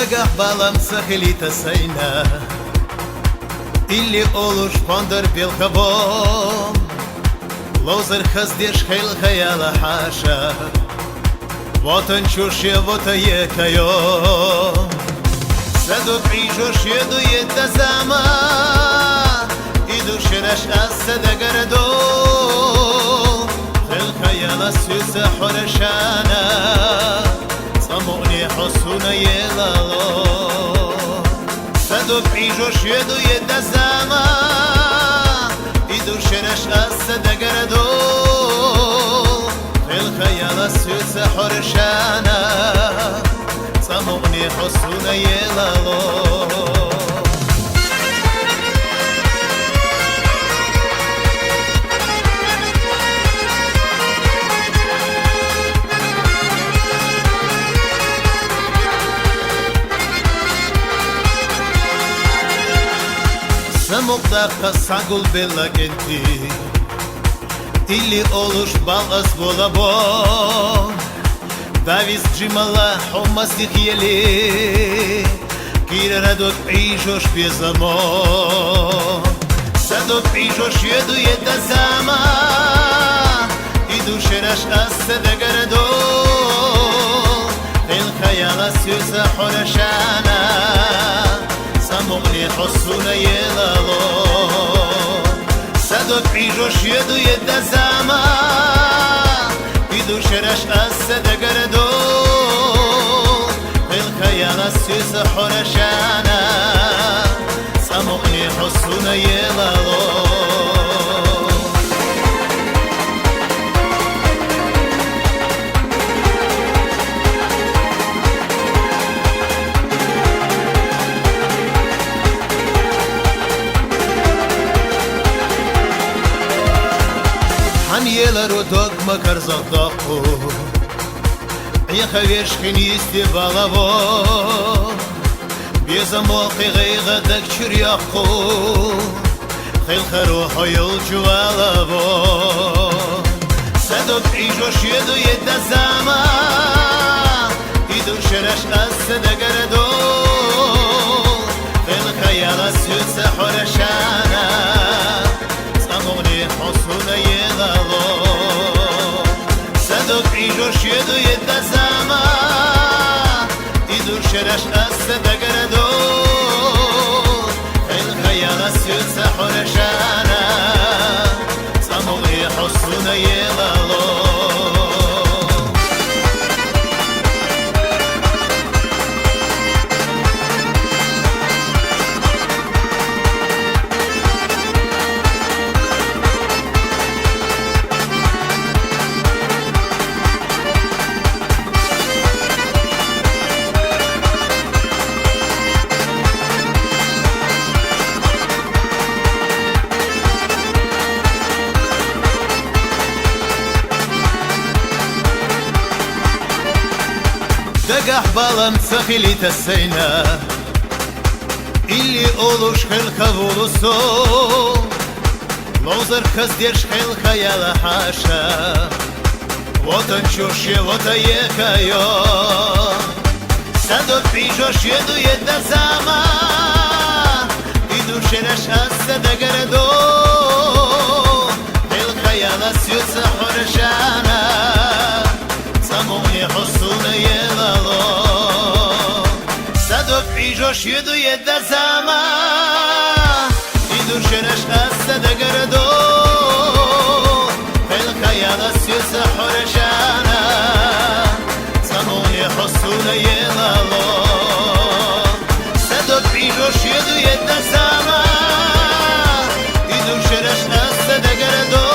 Dagah balam sahilita sayna Ili oluş pandar bil kabom Lozar khazdеш khayl khayala hasha Вотан чушье вота екайо Саду прижош еду ета зама Иду шераш асада гарадо Khayl khayala süsa horashana Само'ни хосуна елало Саду прижош еду ета зама Иду шераш асада гарадо الخيال السوس حرشانا صمغني حسونا يلالو صمغ داخل صعقل بلك انتي Ili oluş balaz bolabon Davis джимала хомастих ели Кирадот прижош пезамон Садот прижош еду еда зама Иду шераш асада гарадо Эл хаяла сюса хорашана Самогни хосуна елало Садот прижош еду еда зама Иду шераш асада гарадо Эл хаяла сюса хорашана Самогни хосуна елало Єлару догма карзотоку Я хавершхин исти балаво Безамолхи гайга дак чурьяху Хил харухо юл чувалаво Садо прижош еду еда зама Иду шераш асада гарадо Хил хаяла сюца хорашана Самогни хосуна елало Садо прижош еду еда зама Иду шераш асада гарадо Хил хаяла сюца хорашана Самогни хосуна елало Dagah balam sahilita sayna Ili oluş khayl khavuluso Lozar khazdеш khayl khayala hasha Votan чушье вота екайо Садот прижош еду еда зама Иду шераш асада гарадо Khayl khayala сюца хорашана Самогни хосуна елало Садот прижош еду еда зама Иду шераш асада гарадо Хил хаяла сюса хорашана Самогни хосуна елало Садот прижош еду еда зама Иду шераш асада гарадо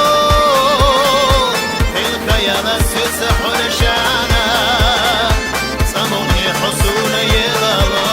Хил хаяла сюса хорашана Самогни хосуна елало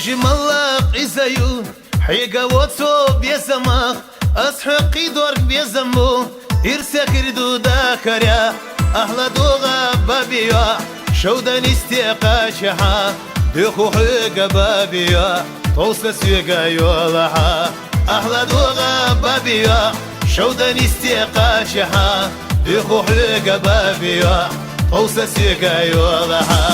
جمالك إزايو حيقا واتو بيزمخ أسحقي دورك بيزمو إرسا كردو داكريا أهلا دوغا بابيا شودا نستيقا شحا دخو حيقا بابيا توصل سيقا يولحا أهلا دوغا بابيا شودا نستيقا شحا دخو حيقا بابيا توصل سيقا يولحا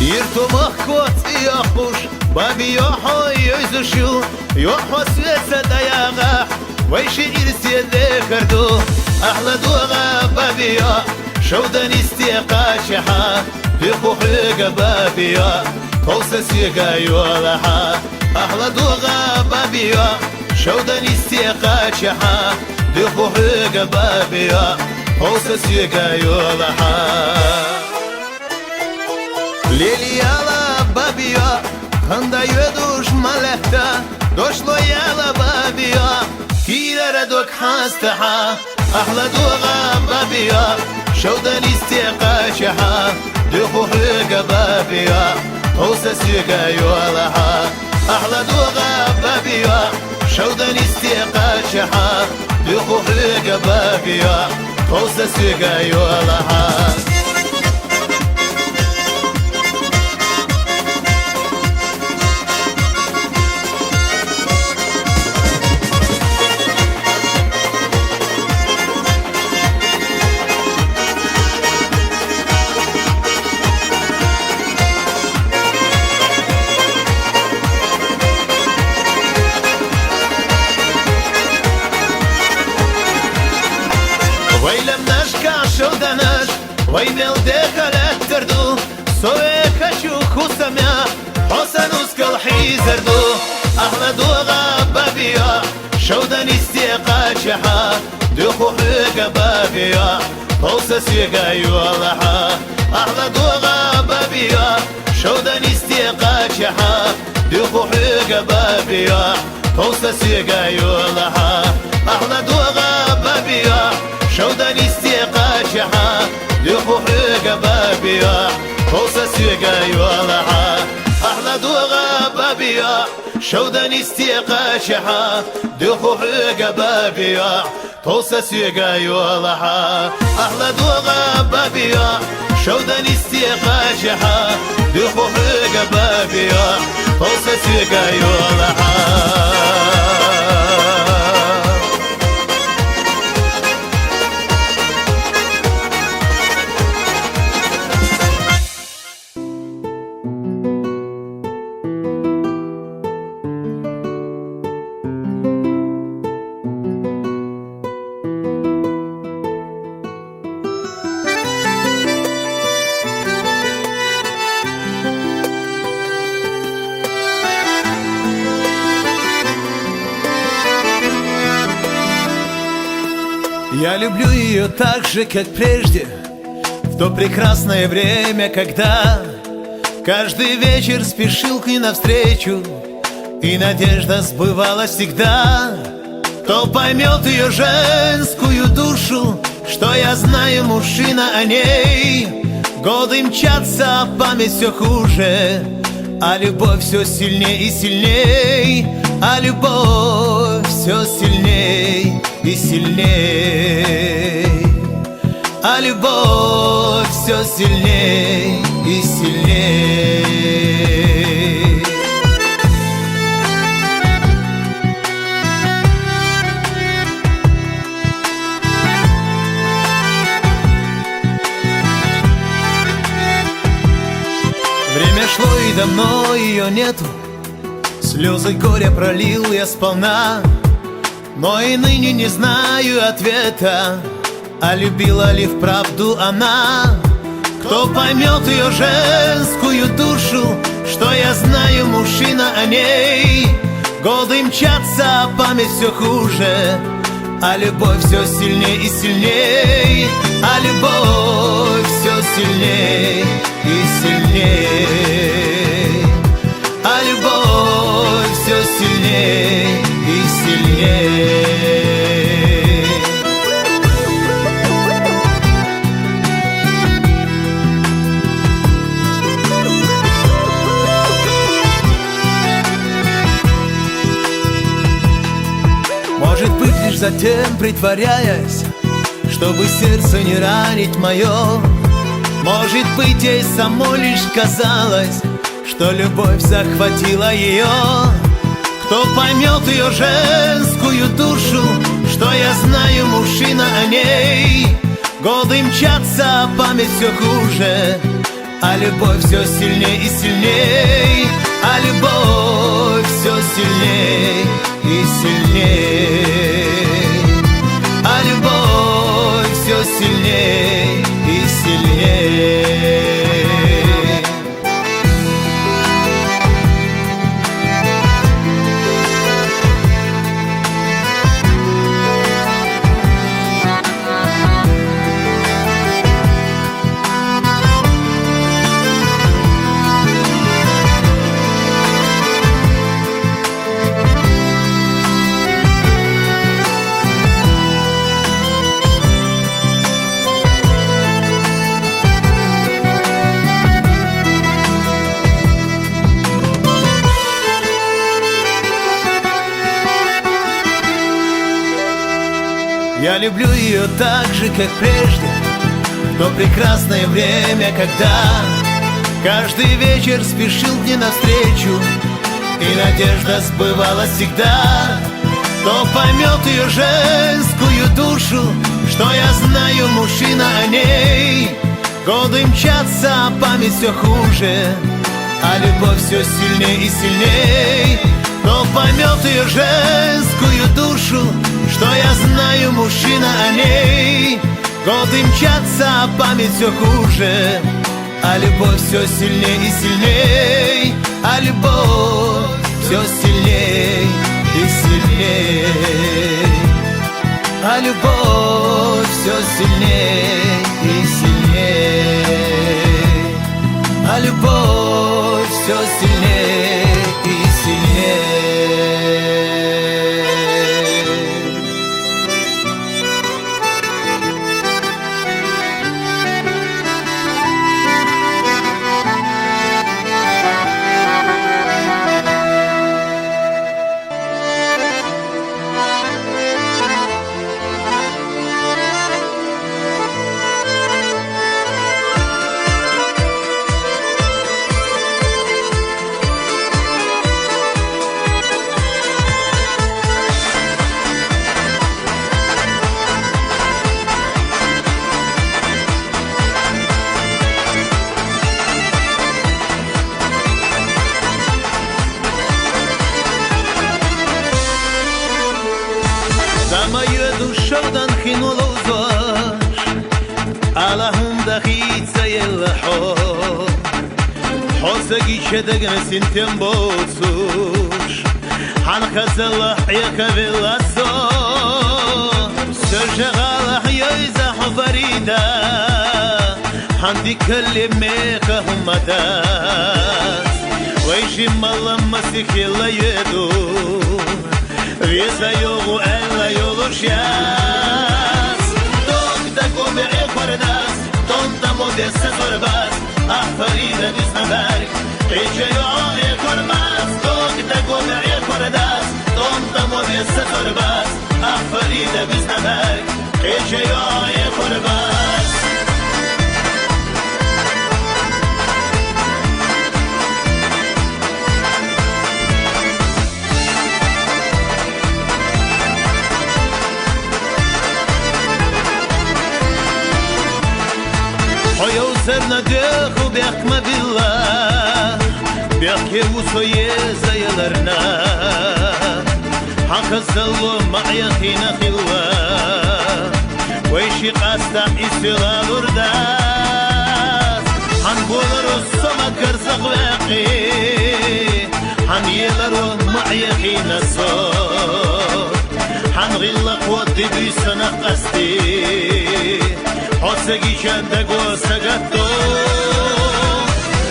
يرتو مخوت يخوش بابي يوحو يزوشو يوحو سويتسا داياغا ويشي إرسي اللي كردو أحلى دوغا بابي يا شودا نستيقا شحا يخو حيقا بابي يا توسا سيقا يولحا أحلى دوغا بابي يا شودا نستيقا شحا يخو حيقا بابي يا توسا سيقا يولحا Лилияла бабия, ханда юдуш малехта, дошло яла бабия, кирара док хастаха, ахла дуга бабия, шоуда нистиqa шаха, духу хига бабия, توسا سيقا يولحا, ахла дуга бабия, шоуда нистиqa шаха, духу хига бабия, توسا سيقا يولحا. ويلم نشكا شودا نش ويميل ديكا لتردو سويكا شوكو سميا حسن وسكال حيزردو أهلا دوغا بابيا شودا نستيقا شحا دوخو حيقا بابيا توسا سيقا يولحا أهلا دوغا بابيا شودا نستيقا شحا دوخو حيقا بابيا توسا سيقا يولحا أهلا دوغا بابيا شودا نستيقا شحا دخو حيقا بابيا توسا سيقا يولحا أحلى دوغا بابيا شودا نستيقا شحا دخو حيقا بابيا توسا سيقا يولحا أحلى دوغا بابيا شودا نستيقا شحا دخو حيقا بابيا توسا سيقا يولحا. Я люблю ее так же, как прежде, в то прекрасное время, когда каждый вечер спешил к ней навстречу, и надежда сбывалась всегда. Кто поймет ее женскую душу, что я знаю, мужчина о ней. Годы мчатся, а память все хуже, а любовь все сильней и сильней, а любовь все сильней и сильней, а любовь все сильней и сильней. Время шло и давно ее нету, слезы горя пролил я сполна, но и ныне не знаю ответа, а любила ли вправду она. Кто поймет ее женскую душу, что я знаю, мужчина о ней. Годы мчатся, а память все хуже, а любовь все сильней и сильней, а любовь все сильней и сильней, а любовь все сильней и сильней. затем притворяясь, чтобы сердце не ранить мое. Может быть, ей самой лишь казалось, что любовь захватила ее. Кто поймет ее женскую душу, что я знаю, мужчина о ней. Годы мчатся, а память все хуже, а любовь все сильней и сильней. А любовь все сильней и сильней. А любовь все сильней и сильней. Я люблю ее так же, как прежде, в то прекрасное время, когда каждый вечер спешил к ней навстречу, и надежда сбывалась всегда. Кто поймет ее женскую душу, что я знаю, мужчина о ней. Годы мчатся, а память все хуже, а любовь все сильней и сильней. Кто поймет ее женскую душу, что я знаю, мужчина о ней. Годы мчатся, а память все хуже, а любовь все сильней и сильней. А любовь все сильней и сильней. А любовь все сильней и сильней. А любовь все сильней и сильней. شوقا خينو لوزاش علىهم دخيت سيل حب حسقي شدق نسنتم بوتسوش حنخزل حيك بالاسو سرشغال حيوزا حفريدا حندي كلمك همتاس ويشي مالم مسيح يلا يدو Веса йогу элла йогу шьяс Ток тако бере кордас Тон тамо веса торбас Ах фарида виснабарик Рече йоге кормас Ток тако бере кордас Тон тамо веса торбас Ах фарида виснабарик Рече йоге кормас Серна деху бяхма билла Бяхке усое заяларна Хаказалло معي خينا خلوة ويشي قاستع إسلا لرداس حنبولرو السما كرزق باقي حنيلرو معي خينا صوت حنغلق ودي بيسنا قستي حسقي شندق وسقطو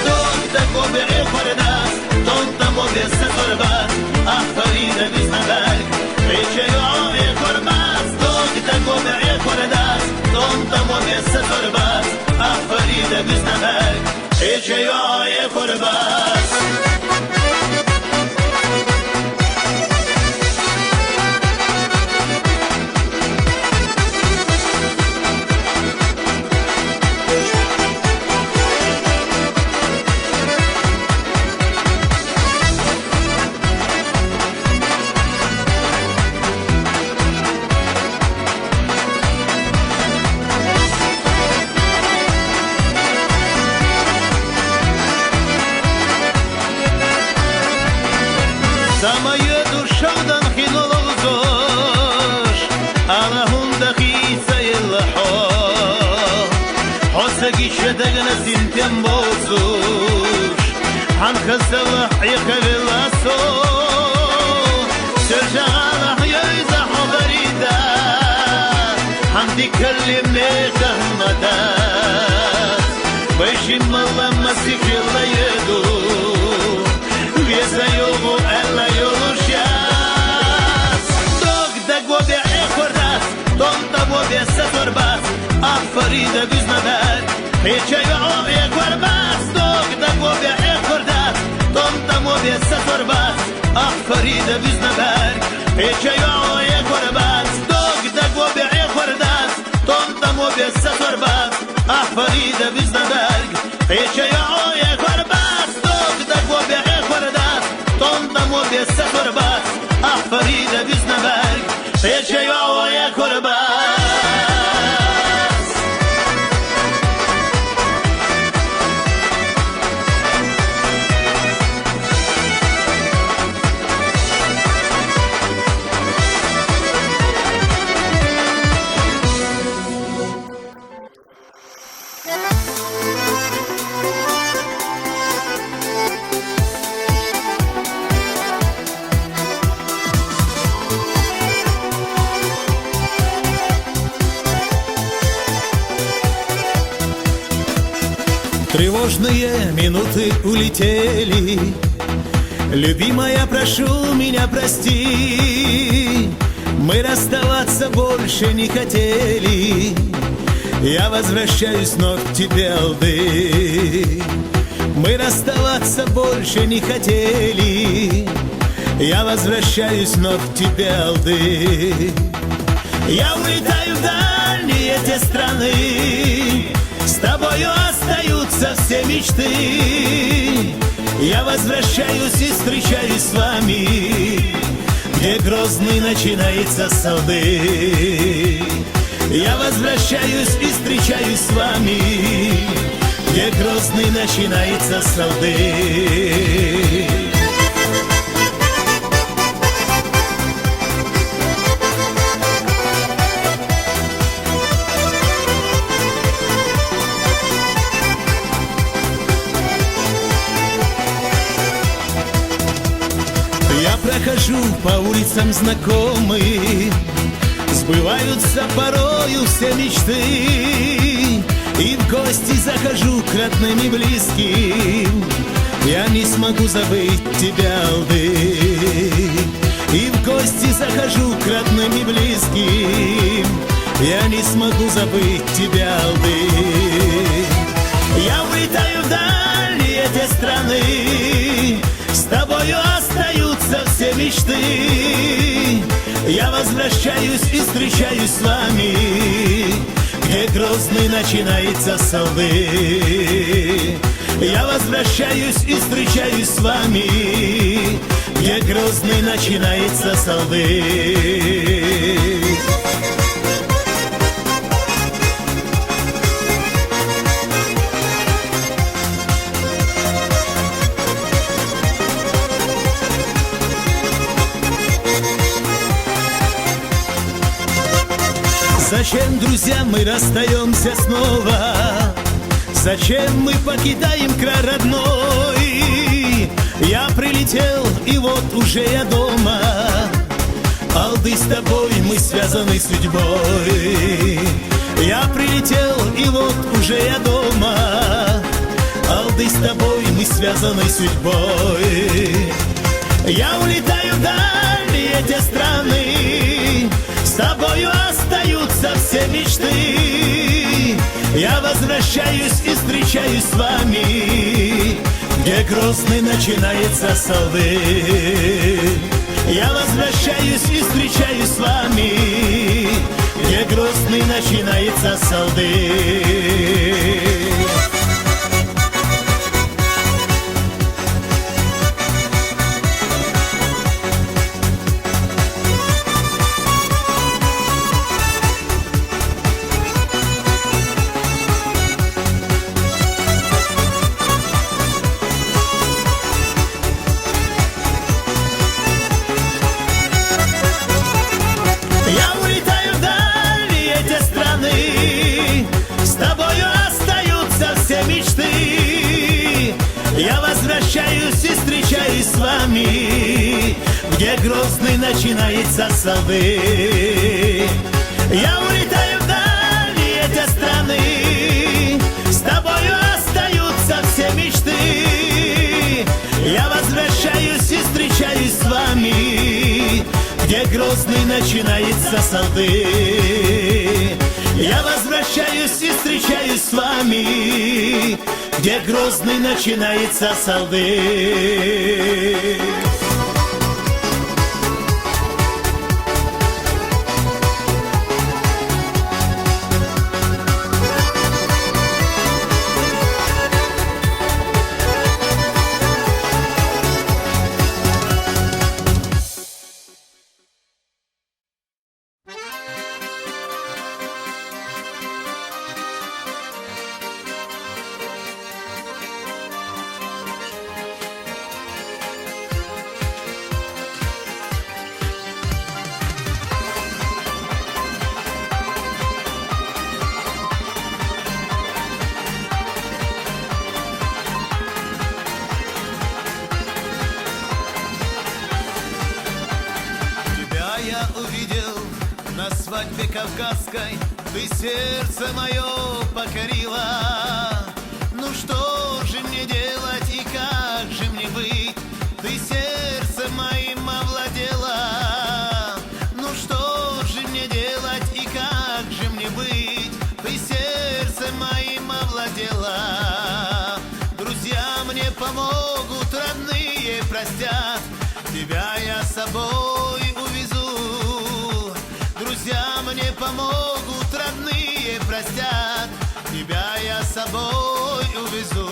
دوك دقو بعي خرداس تنتمو بيسا قرباس أخفريدا بيسنا بالك ريشي يعوي قرباس دوك دقو بعي خرداس تنتمو بيسا قرباس أخفريدا بيسنا بالك ريشي يعوي قرباس أنا هم دخيسة يلحو حسكي شدقنا سنتين بوسوش عن خسلح يخلي الأسو سرجع يزح بريدة عم تكلمني شهمتات بيشم الله مسك الله يدو يسيوغو ألا يولوشياس دوك دقو بيعي خرداس دون تبو بيسا ترباس فريدة بزنا بار هيتشا يعو يكورباس دوك دقو بيعي خرداس دون تبو بيسا ترباس فريدة بزنا بار هيتشا يعو يكورباس دوك دقو بيعي خرداس دون تبو بيسا ترباس فريدة بزنا بار هيتشا يعو يكورباس دوك دقو بيعي خرداس دون تبو بيسا ترباس فريدة بزنا بار هيتشا يعو يكورباس Тревожные минуты улетели. Любимая, прошу меня прости. Мы расставаться больше не хотели. Я возвращаюсь вновь к тебе, Алды. Мы расставаться больше не хотели. Я возвращаюсь вновь к тебе, Алды. Я улетаю в дальние те страны. С тобою остаются все мечты. Я возвращаюсь и встречаюсь с вами, где Грозный начинается с Алды. Я возвращаюсь и встречаюсь с вами, где Грозный начинается с Алды. Прохожу по улицам знакомых, сбываются порою все мечты. И в гости захожу к родным и близким. Я не смогу забыть тебя, Алды. И в гости захожу к родным и близким. Я не смогу забыть тебя, Алды. Я улетаю в дальние те страны. С тобою остаются все мечты. Я возвращаюсь и встречаюсь с вами, где Грозный начинается с Алды. Я возвращаюсь и встречаюсь с вами, где Грозный начинается с Алды. Зачем, друзья, мы расстаемся снова? Зачем мы покидаем край родной? Я прилетел, и вот уже я дома. Алды, с тобой мы связаны судьбой. Я прилетел, и вот уже я дома. Алды, с тобой мы связаны судьбой. Я улетаю в дальние те страны. С тобою остаются все мечты. Я возвращаюсь и встречаюсь с вами, где Грозный начинается с Алды. Я возвращаюсь и встречаюсь с вами, где Грозный начинается с Алды. Я улетаю в страны, с тобою остаются все мечты. Я возвращаюсь и встречаюсь с вами, где Грозный начинается сады. Я улетаю вдаль эти страны, с тобою остаются все мечты. Я возвращаюсь и встречаюсь с вами, где Грозный начинается сады. Я возвращаюсь и встречаюсь с вами, где Грозный начинается сады. Я увидел на свадьбе кавказской, ты сердце мое покорила. Ну что же мне делать и как же мне быть? Ты сердцем моим овладела. Ну что же мне делать и как же мне быть? Ты сердцем моим овладела. Друзья мне помогут, родные простят, тебя я с собой увезу. Друзья мне помогут, родные простят, тебя я с собой увезу.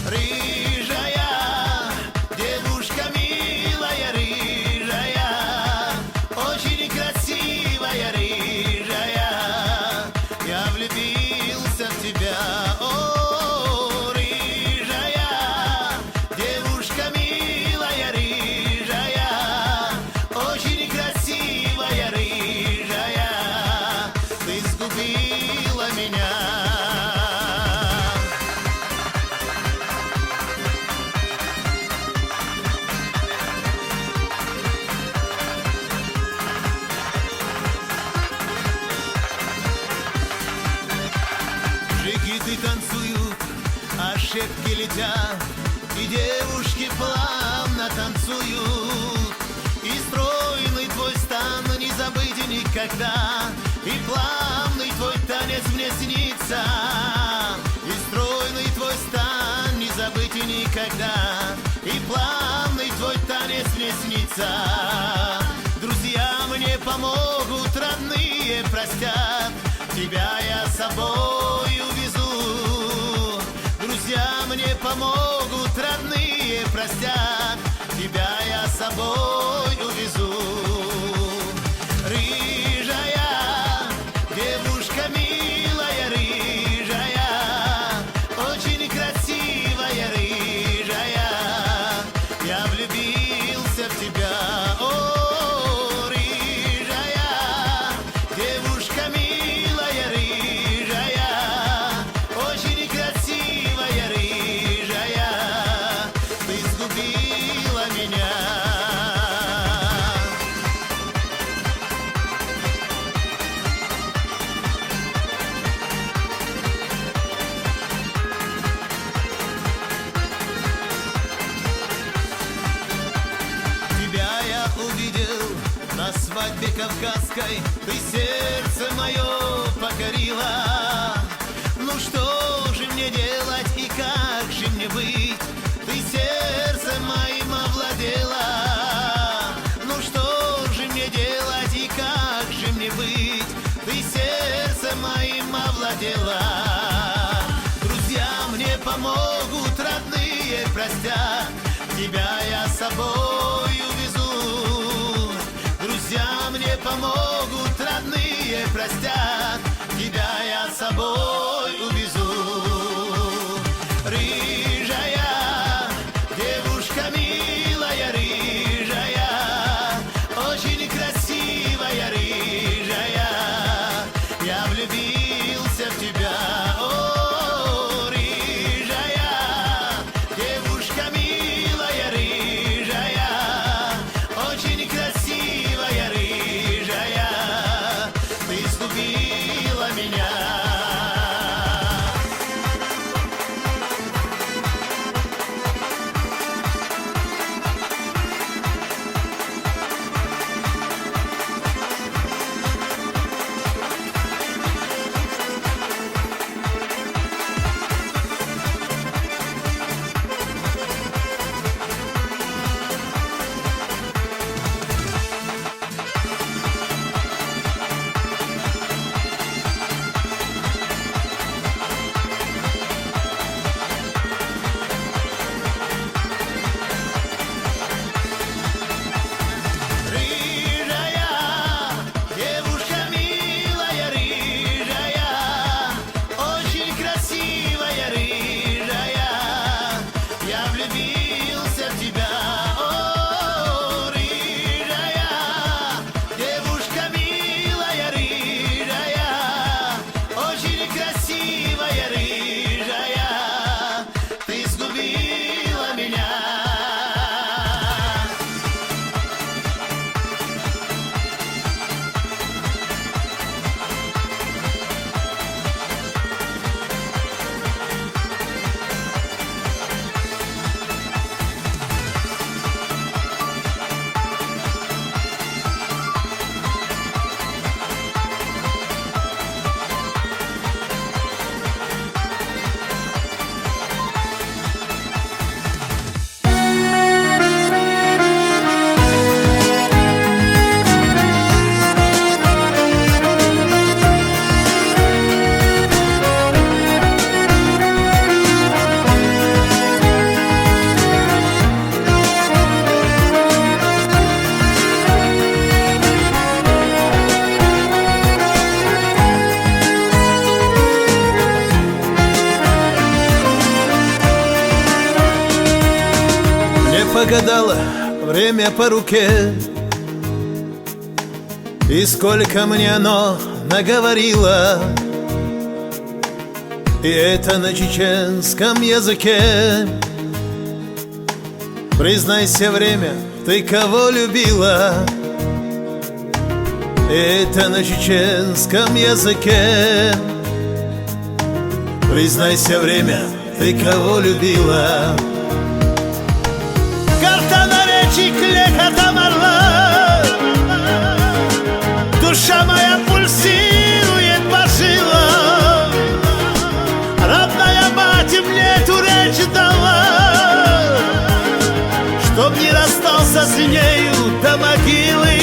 Рыжая, девушка милая, рыжая, очень красивая, рыжая, я влюбился в тебя. О, рыжая, девушка милая, рыжая, очень красивая, рыжая, ты сгубила меня. Джигиты танцуют, ошибки летят, и девушки плавно танцуют. И стройный твой стан не забыть никогда, и плавный твой танец мне снится. И стройный твой стан не забыть никогда, и плавный твой танец мне снится. Друзья мне помогут, родные простят, тебя я с собой увезу. Друзья мне помогут, родные простят, тебя я с собой увезу. Рыжая, девушка милая, рыжая, очень красивая, рыжая, я влюбился в тебя. О, рыжая, девушка милая, рыжая, очень красивая, рыжая, ты сгубила меня. Тебя я увидел на свадьбе кавказской, ты сердце мое покорила. Ну что же мне делать и как же мне быть? Ты сердцем моим овладела. Ну что же мне делать и как же мне быть? Ты сердцем моим овладела. Друзья мне помогут, родные простят, тебя я с собой увезу. Друзья мне помогут, родные простят, тебя я с собой увезу. Рыжая, девушка милая, рыжая, очень красивая, рыжая, время по руке. И сколько мне оно наговорило, и это на чеченском языке. Признайся, время, ты кого любила? И это на чеченском языке. Признайся, время, ты кого любила? Карта на речи клекотом орла, душа моя пульсирует по жилам. Родная мать мне эту речь дала, чтоб не расстался с нею до могилы.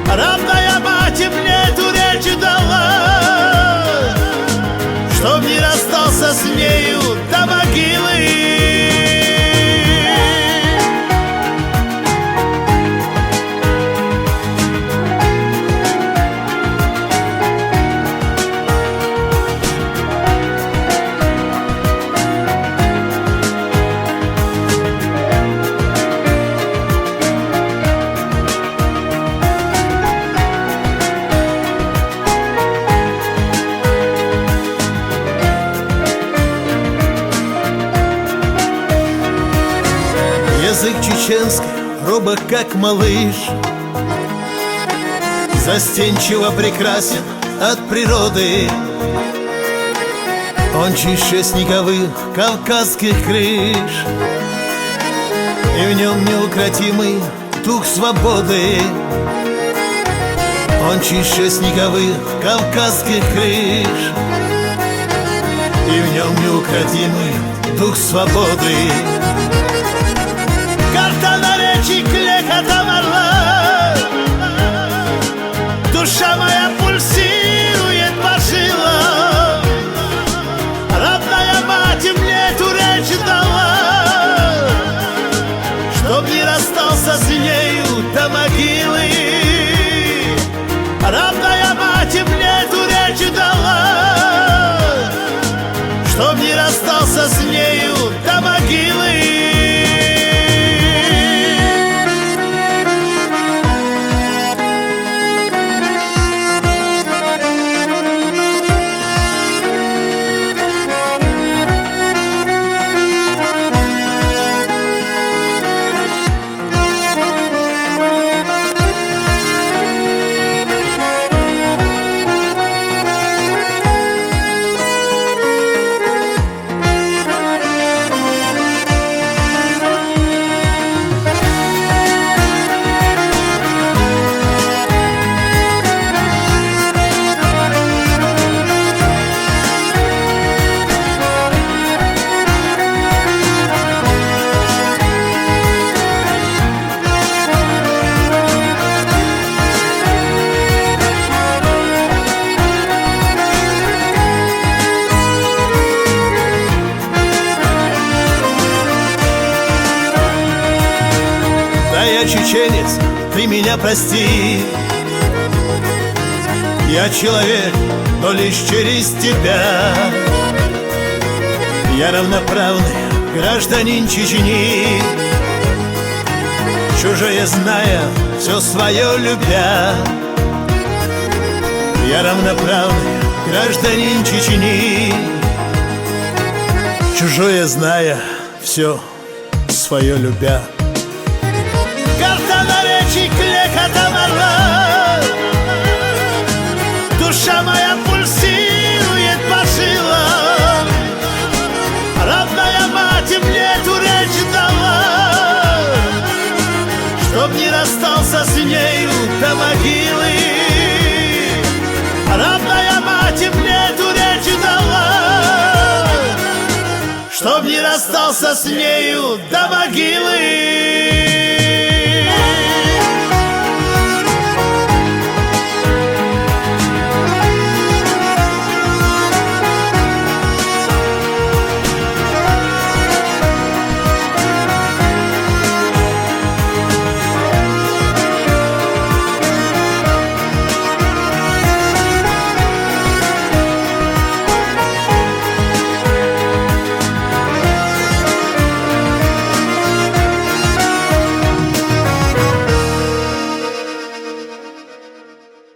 Родная мать мне эту речь дала, чтоб не расстался с нею до могилы. Язык чеченский робок, как малыш, застенчиво прекрасен от природы. Он чище снеговых кавказских крыш, и в нем неукротимый дух свободы. Он чище снеговых кавказских крыш, и в нем неукротимый дух свободы. Карта на речи клекотом орла, душа моя пульсирует по жилам. Родная мать мне эту речь дала, чтоб не расстался с нею до могилы. Родная мать мне эту речь дала, чтоб не расстался с нею до могилы. Я чеченец, ты меня прости. Я человек, но лишь через тебя. Я равноправный гражданин Чечни, чужое зная, все свое любя. Я равноправный гражданин Чечни, чужое зная, все свое любя. Карта на речи клекотом орла, душа моя пульсирует по жилам. Родная мать мне эту речь дала, чтоб не расстался с нею до могилы. Родная мать мне эту речь дала, чтоб не расстался с нею до могилы.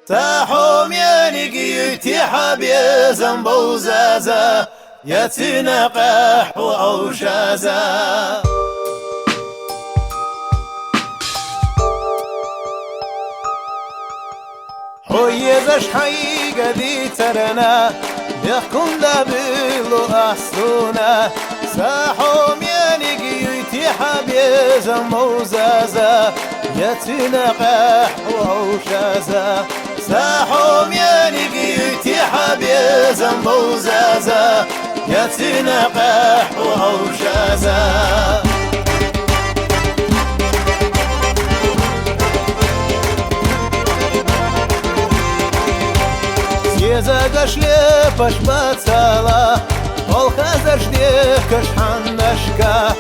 تحوم ينقي تحبي زنبو زازا يتنقح وعوشازا ويزش حقيقة دي ترنا يحكم دابلو أحسونا ساحوم ينقي تحبي زنبو زازا يتنقح وعوشازا ساحوم ينقي تحبي زنبو زازا يتنقح وعوشازا Zagaš lijepaš bacala Olhazaš djekaš handaška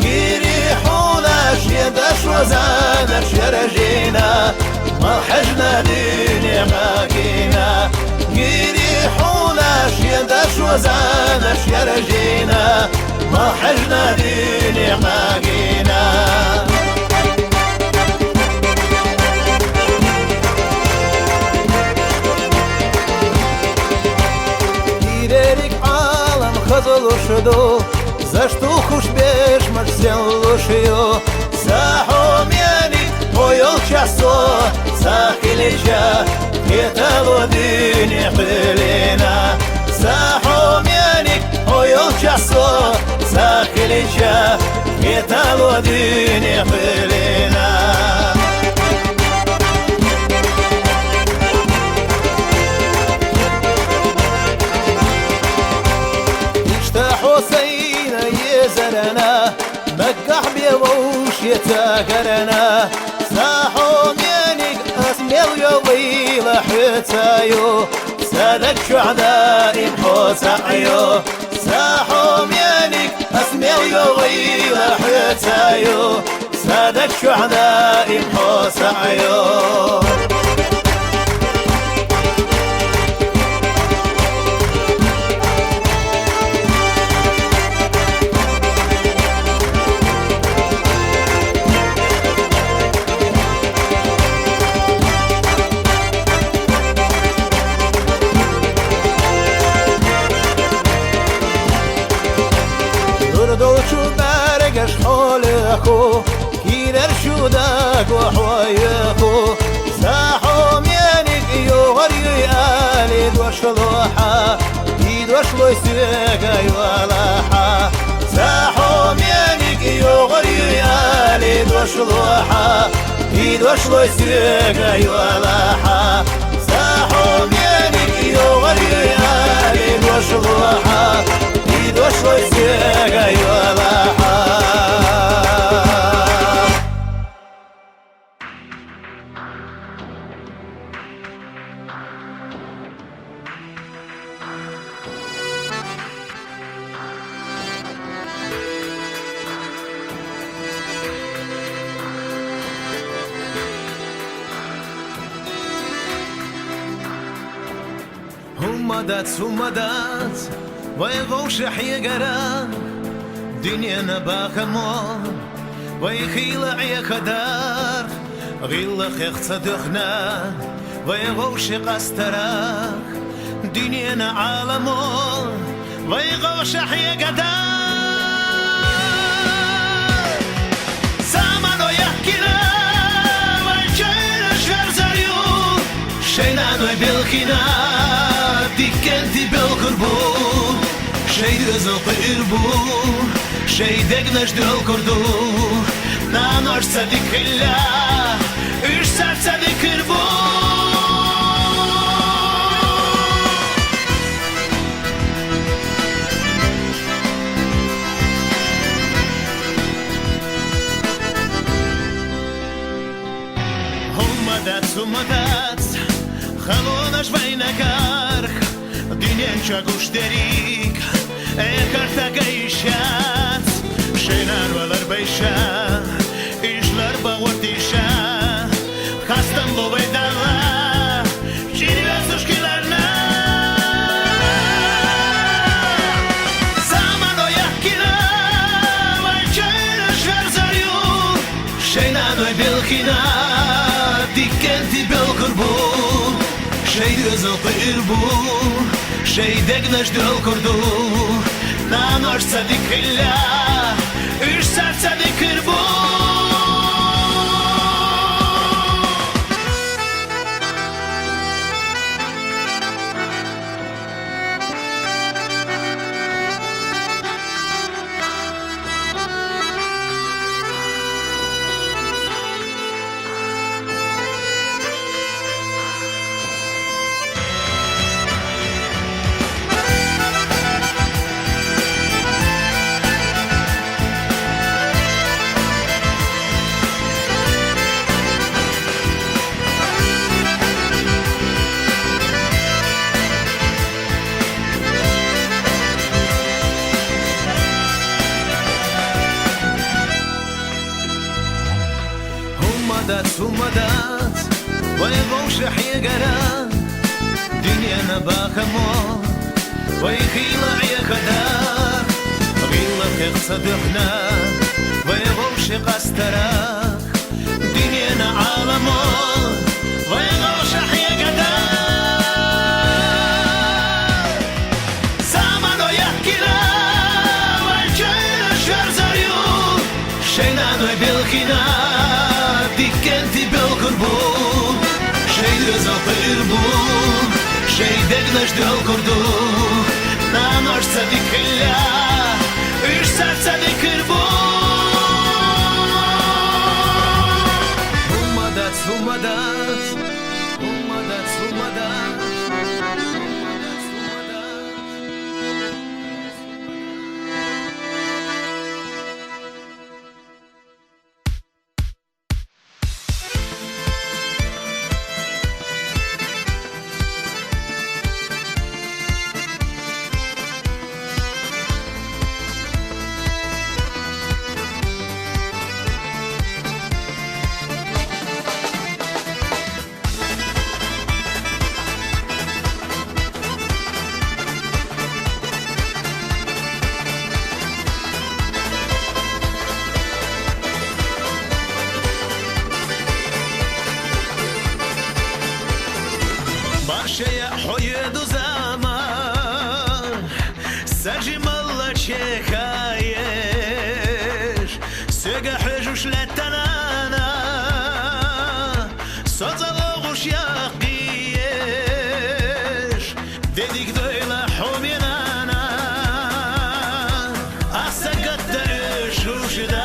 Giri hunaš jedaš wazanaš jerežina Malhažna dinja magina Giri hunaš jedaš wazanaš jerežina Malhažna dinja magina Лошадо, за штуку шбеш марсен лошио, за хомяник поел часо, за хилича, это водыня пылина. За хомяник поел часо, за хилича, это водыня пылина. حسين يزرنا مقح بيوش يتاقرنا ساحوم ينق اسميل يويل حتايو سادك شعداء حسايو ساحوم ينق اسميل يويل حتايو سادك شعداء حسايو برقش حولكو كيدر شودك وحويكو ساحوم ينق يوغر يالي دوش لوحا يدوش لويسيقا يولاحا ساحوم ينق يوغر يالي دوش لوحا يدوش لويسيقا يولاحا ساحوم ينق يوغر يالي دوش لوحا يدوش لويسيقا يولاحا Hummadat, ويغوش حيقرا دنيا نباخمون ويخيلع يخدار غيل خيخ صدخنا ويغوش قستراخ دنيا عالمون ويغوش حيقرا زمانو يحكينا ويجينا شرزاريو شينانو بالخنا ديكنتي بالقربون شي رزق قربون شي دقنش دل كردو نانوش صديق الله ايش صار صديق قربون همدات خلونش بينك دنيا قشتريك اكرتك ايشات شينار والاربيشا ايشلر باورتيشا خاستم لو بيدالا شيري سوشكيلارنا زمانو يحكينا ويجينا شرزاريو شينانو بالخنا ديكنتي بالقربون Şey gözü qirbu Şey degnaş döl kurdu Nanoş sadikilla Üç sert sadikirbu Умадат, воевал шахья гора, Диньяна бахамо, Вайхила яхадар, Гила техсадыхна, Воевал шихастарах, Диньяна аламо, Воевал шахья гора. Замано яхкина, Вальчайна шарзарю, Шейнаной белхина, Dikenti bel kurbu Şey gözü qirbu Şey degnaş döl kurdu Nanoş sadikilla Üç sert sadikirbu Ummadat, ummadat Ummadat, ummadat Barşaya hoyedu zaman Sajimalla çekayır Söge hücuş lettanana Sozaloğuş yakiyir Dedik doyla huminana Asa gaddar şuşdat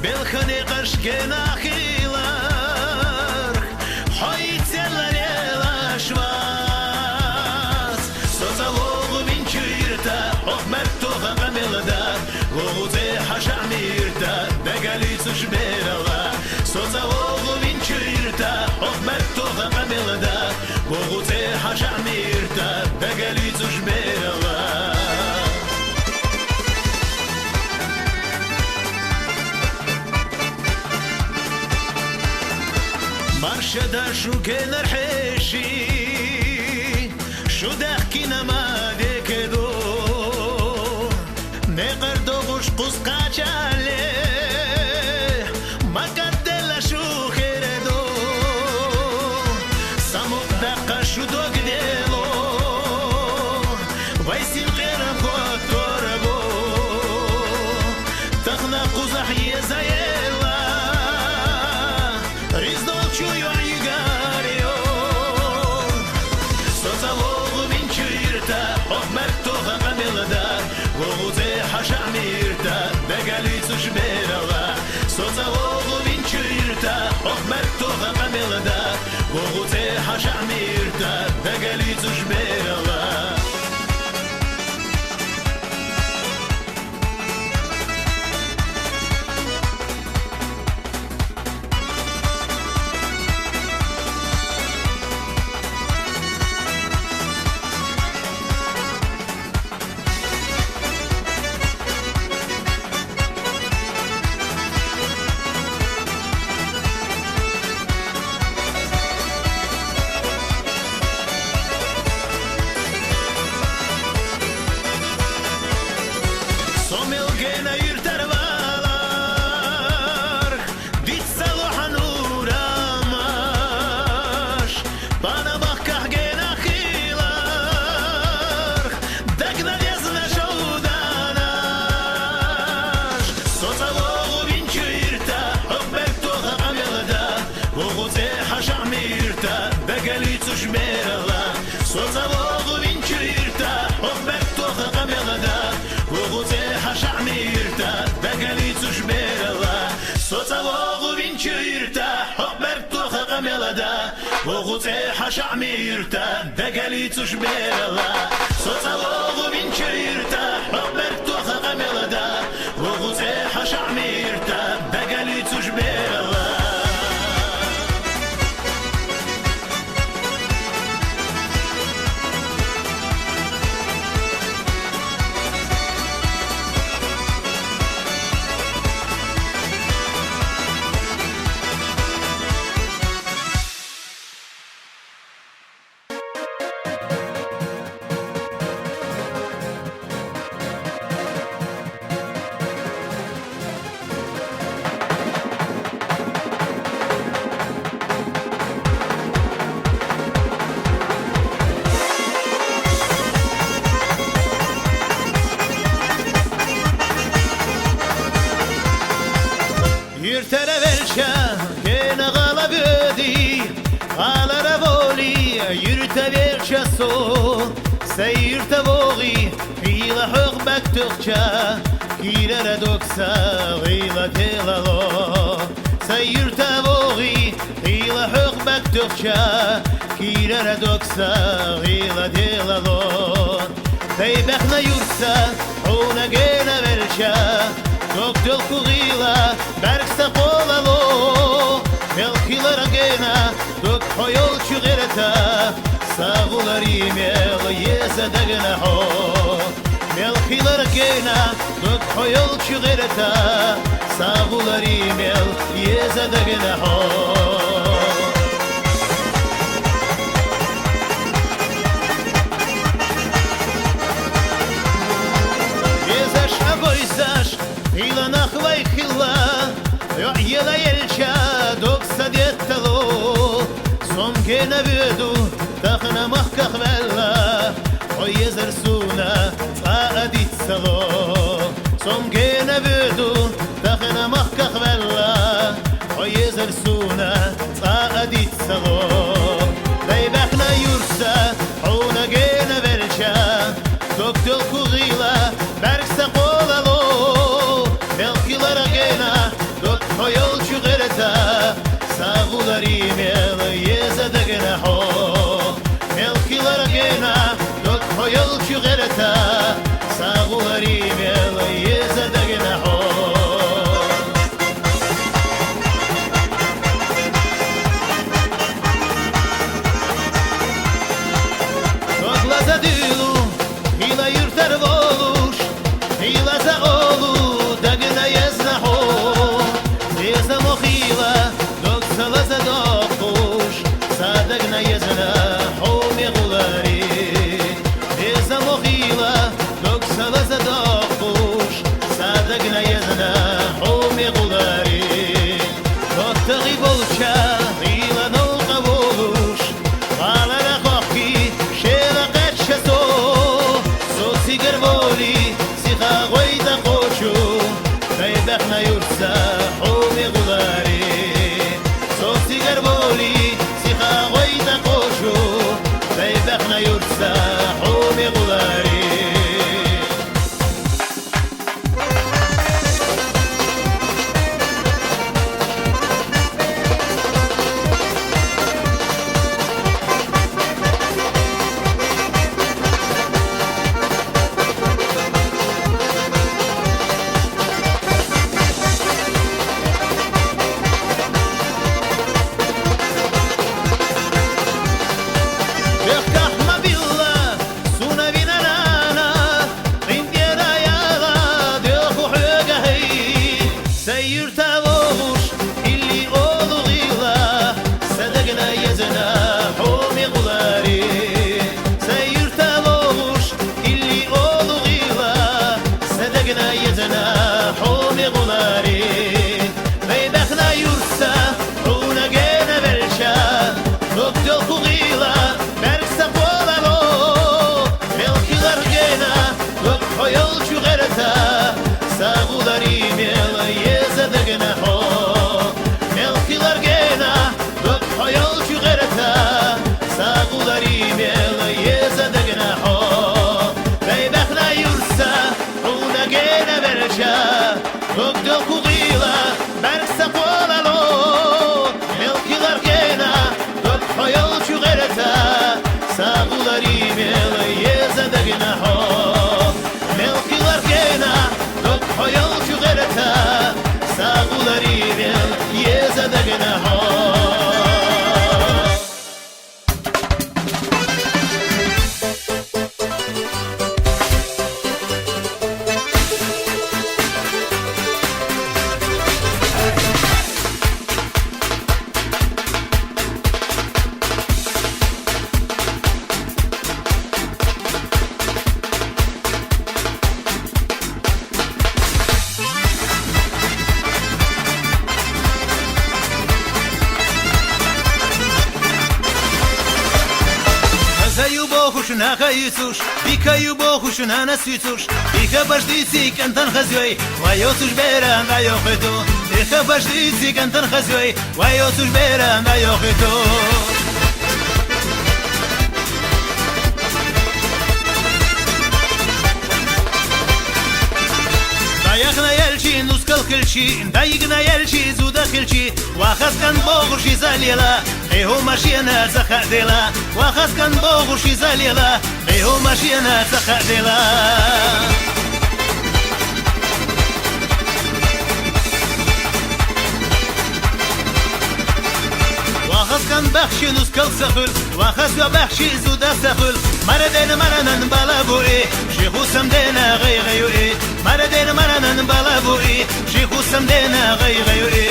Belkhani qarşken ahilar Hoyitseller elashvat Sozaloğu vinçirta Ohmertoha qamelda Loğuze haşamirta Begalicu şberala Sozaloğu vinçirta Ohmertoha qamelda Loğuze haşamirta Begalicu şberala Marşada şu kenar heşi Şu dahkina ma dekedo Ne qardoğuş quz qaçale Makaddela şu heredo Samuk daqa şu dogdelo Vaysin qera kotorbo Taqna quzah yezayela Rizdolçuyu aygaryo Sozaloğu vinçirta Ohmertoha qamelda Loğuze haşamirta Begalicu şberala Sozaloğu vinçirta Ohmertoha qamelda Loğuze haşamirta Begalicu şberala Bana bak kahgena hilar Tak nalezna żołdanasz Socałogu winczyrta Hokbek tocha amelada Boguze hasza mirta Begeli cuş merala Socałogu winczyrta Hokbek tocha amelada Boguze hasza mirta Begeli cuş merala Socałogu winczyrta Hokbek tocha amelada Boguze hasza mirta Begeli cuş merala Socałogu winczyrta Hokbek tocha amelada Boguze hasza mirta Begeli cuş merala Yürtere velşe gene galabedi Alara voli yürte velşe so Seyirte vogi hila hök bektukça Hilere doksa hila telalo Seyirte vogi hila hök bektukça Hilere doksa hila telalo Teybekne yurtsa ona gene velşe Doktor kugila berkse kolalo Melkilara gena dok hoyol çugereta Sağular imel yeze degene ho Melkilara gena dok hoyol çugereta Sağular imel yeze degene ho Yezaş agoyzaş Hila nahvay hila Yela yelça Doksa diettalo Som gene büdü Takhna mahkak vella O yezer suna Saadit salo Som gene büdü Takhna mahkak vella O yezer suna Saadit salo Leybekna yursa Ona gene velça Doktor kugila Berkse kolalo Melkilara gena Dok hoyol çugereta Sağular imel yeze degene ho Melkilara gena Dok hoyol çugereta Sağular imel yeze degene ho Doklaza dülu Hila yurtar voluş Hila za olu Degene yezne ho Yezne mokhila Doksala za dokuş Sadegna yezne ho meğulari Yezne mokhila Doksala za dokuş Sadegna yezne ho meğulari Doktagi bolça Hila nolga boluş Balara kokki Şela kaçşa so Sigar voli Siha goyda koşu Teybekna yurtsa Humi gulari So sigar voli Siha goyda koşu Teybekna yurtsa Humi gulari Bekahma billah kugila bersa polalo melkilar gena dok hoyol chugerta sagulari mela yeza degna ho melkilar gena dok hoyol chugerta sagulari mela yeza degna ho beybakhna yursa una gena bercha dok kugila bersa polalo melkilar gena dok hoyol chugerta sagulari mela yeza degna ho melkilar gena dok hoyol chugerta sagulari mela yeza degna ho Zaju bohush na khaysush bikayu bohush na nasitush bika bajdi kantan khazoi wayotush beran vayo khito bika bajdi kantan khazoi wayotush beran vayo khito Dayakna yelchi nuskal khilchi dayigna yelchi zuda khilchi واخذ كان بوغش زاليلا هو ماشينا زخدلا واخذ كان بوغش زاليلا هو ماشينا زخدلا واخذ كان بخشي نسكل سخل واخذ بخشي زودا سخل مردين مرنن بلابوي شيخو سمدينا غي غيوي مردين مرنن بلابوي شيخو سمدينا غي غيوي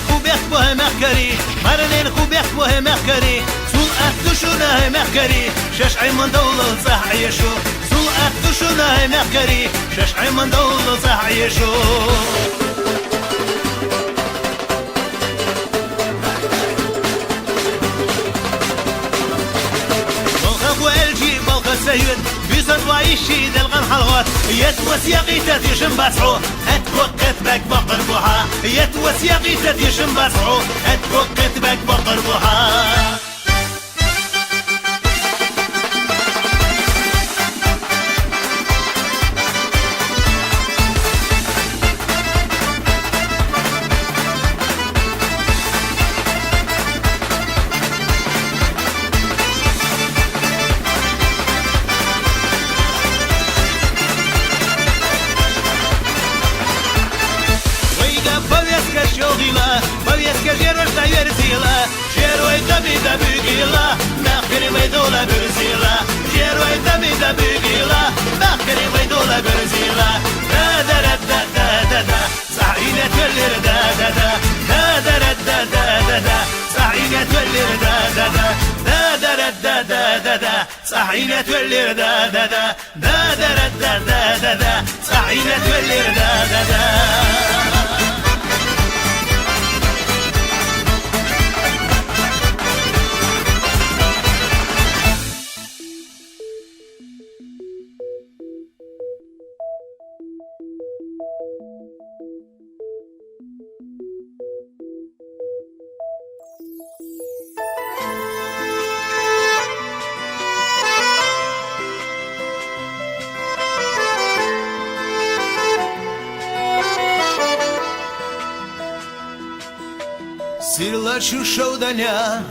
خوبه مخکری مرنین خوبه مخکری سول اختشونه مخکری شش عیمان دول صحیشو سول اختشونه مخکری شش عیمان دول صحیشو سيد بيزن وايشي دلغن حلوات يتوسيقي تتيشن بسعو هتوقت بك بقر بوحا يتوسيقي تتيشن بسعو هتوقت بك بقر بوحا جيروي دمي دبيقيلا مخري ويدولا برزيلا جيروي دمي دبيقيلا مخري ويدولا برزيلا دا دا دا دا دا دا صعينة تولر دا دا دا دا دا دا دا دا صعينة تولر دا دا دا دا دا دا دا دا صعينة تولر دا دا دا دا دا دا دا دا صعينة تولر دا دا دا سيرلا شو دنيا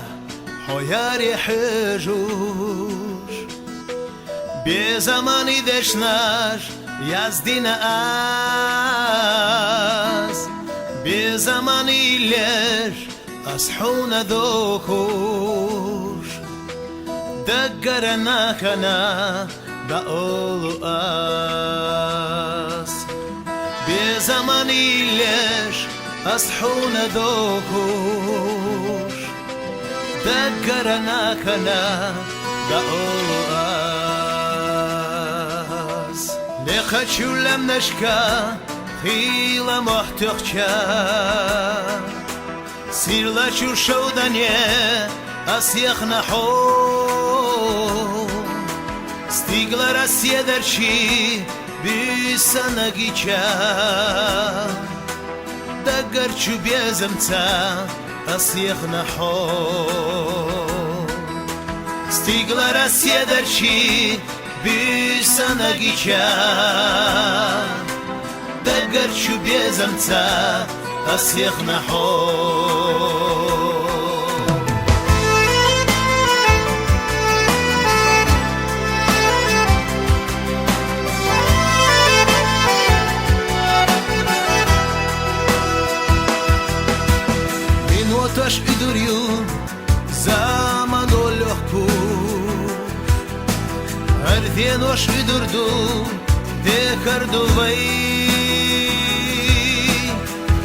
حياري حجوش بزماني دشناش يزدين آس بزماني ليش أصحونا دوكوش دقرنا كنا بقولوا آس بزماني ليش أصحونا دوكوش دقرنا كنا بقولوا آس Не хочу лемнешка, хила мохтёхча. Сирла чушоудане, асьях нахо. Стигла расседерчи, бисанагича. Даггарчу беземца, асьях нахо. Стигла расседерчи, бисанагича. Даггарчу беземца, асьях нахо. Taş iduriyor zaman o lehku Her den hoş idurdu dekardu vay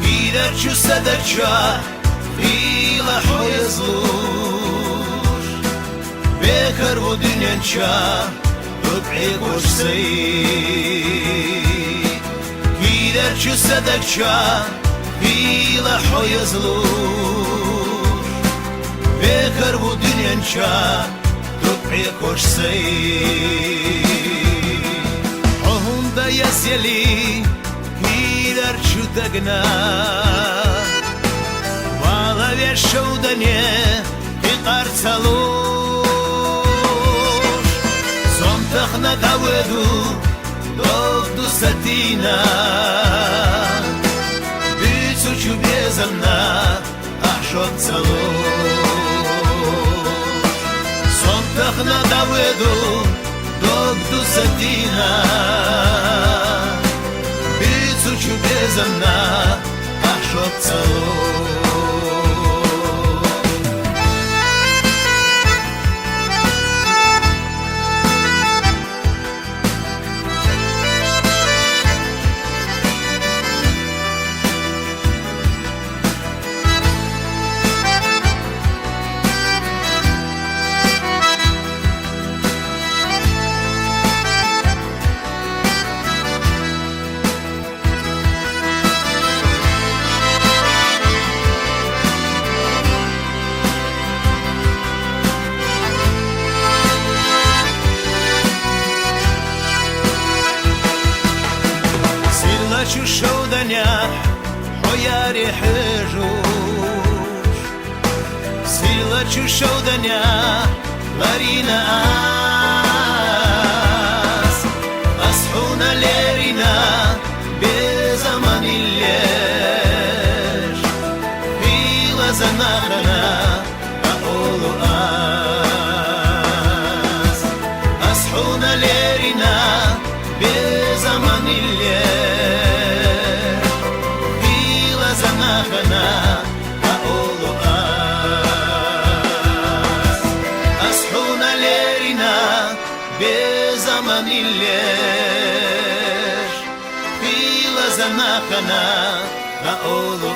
Gider şu sadarça ila hoyazluş Bekar bu dünyança rüb'i koş say Gider şu sadarça ila hoyazluş Bekar bu dünyança rüb'i koş say Ohunda yazeli gider şu dagna Vala vjeşaudanje iqar caluš Zontah na davedu dogdu satina Bicuću bjezamna ahšot caluš Zontah na davedu dogdu satina Bicuću bjezamna ahšot caluš Чушоудання, хоярі хижуш Сила чушоудання, ларіна ас Асхуна леріна, безаман іллеш Філа занахана, аолу ас Асхуна леріна, безаман іллеш Asxuna lerina bezaman illeş Fila zanakana aolu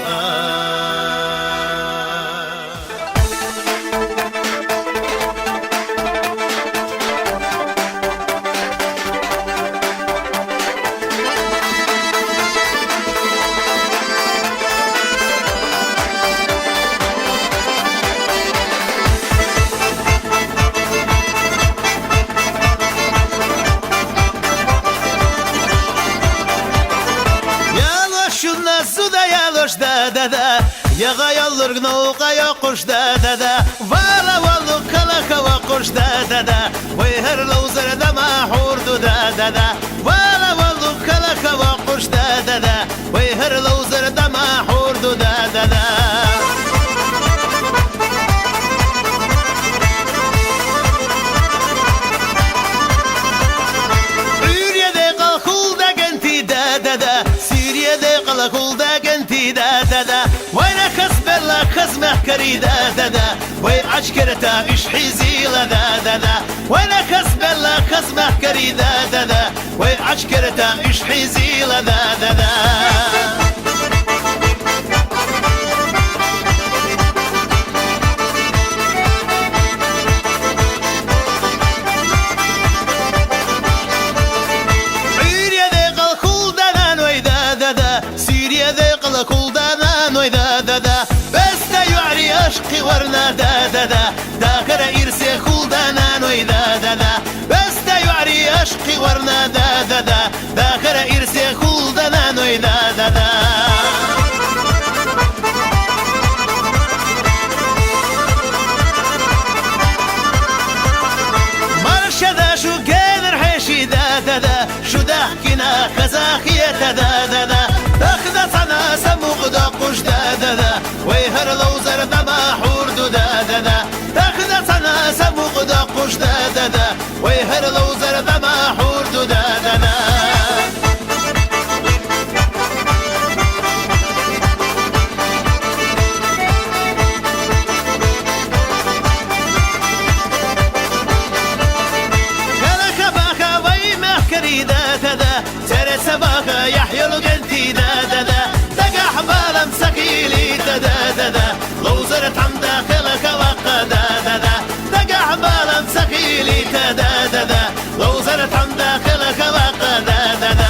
da Yaga yallur gnoqa ya qush da Vala wallu kala kawa qush da Way her lawzar da ma hurdu da Vala wallu kala kawa qush da Way her lawzar da ma hurdu da Suriye'de kalkul da genti da Suriye'de kalkul da genti da وين كسب الله كسمه كريدا وين عشكرتا ايش حزيلا وين كسب الله كسمه كريدا وين عشكرتا ايش حزيلا عشقی ورنا دا دا دا داخل ارسی خول دنا نوی دا دا دا مرشد شو قادر حشي دا دا دا شو دحكنا خزاخية دا دا دا داخل صنا سموق دا قش دا دا دا ويهر لو زرد ما حور دا دا دا داخل صنا سموق دا قش دا دا دا ويهر لو زرد ما حور دا دا دا سباخة يحيى القنتي دا دا دا تقع حبال مسكيلي دا دا دا دا لو زرت عم داخلك وقا دا دا دا تقع حبال مسكيلي دا دا دا دا لو زرت عم داخلك وقا دا دا دا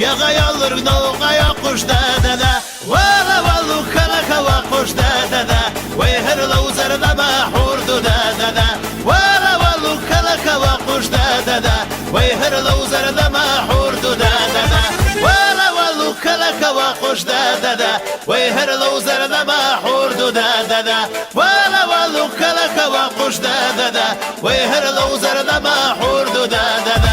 يا غيالر نوقا يا قش دا دا دا ولا والو خلق وقش دا دا دا ويهر لو زرد ما حور دا دا دا ولا والو خلق وقش دا دا دا ويهر لو زرد ما حور دا دا دا ولا والو خلق وقش دا دا دا ويهر لو زرد ما حور دا دا دا ولا والو خلق وقش دا دا دا ويهر لو زرد ما حور دا دا دا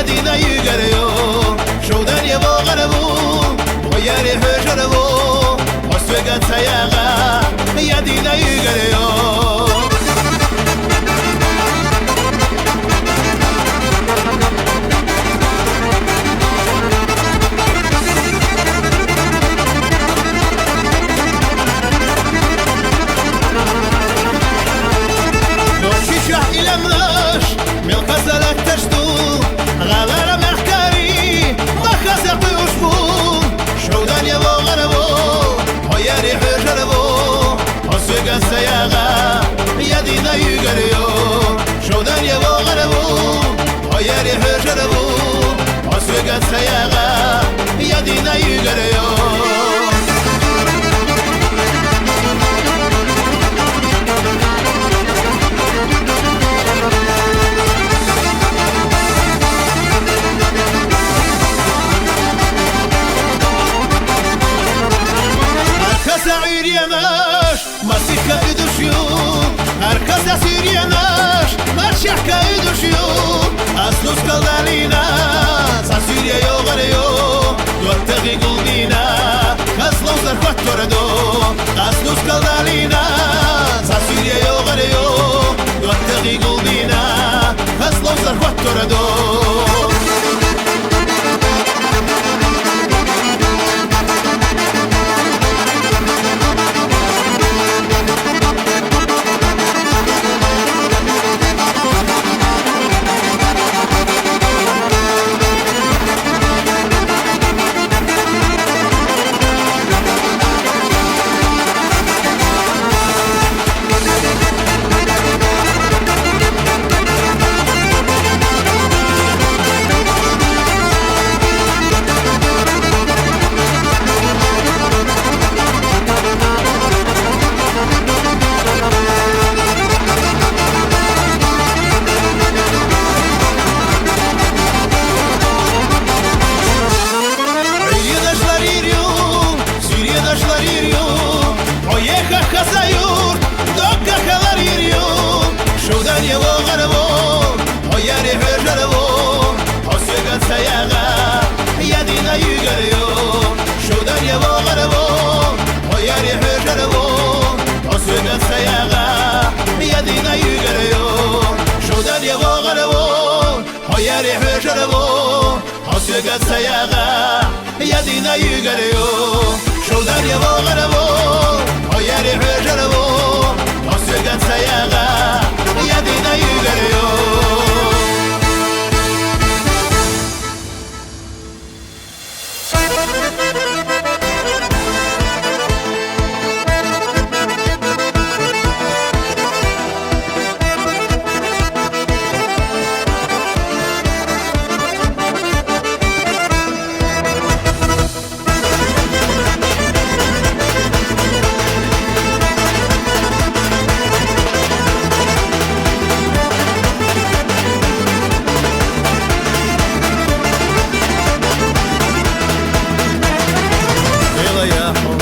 يدينا يقريو شودان يبو غربو وياري حجربو وسوقت سياغا يدينا يقريو سياغا يدينا يقريو شودان يبو غربو وياري حجربو وسوقت سياغا يدينا يقريو سعير يماش مسيحك يدوشيو هركز سير يماش مرشحك يدوشيو أسلوس كالدالينا ساسيريا يوغريو دوتغي قلبينا كسلو زرفت تردو أسلوس كالدالينا ساسيريا يوغريو دوتغي قلبينا كسلو زرفت تردو غرو هياري حجرو حسيقت سياغا يدينا يقريو شو دار يا غرو هياري حجرو حسيقت سياغا يدينا يقريو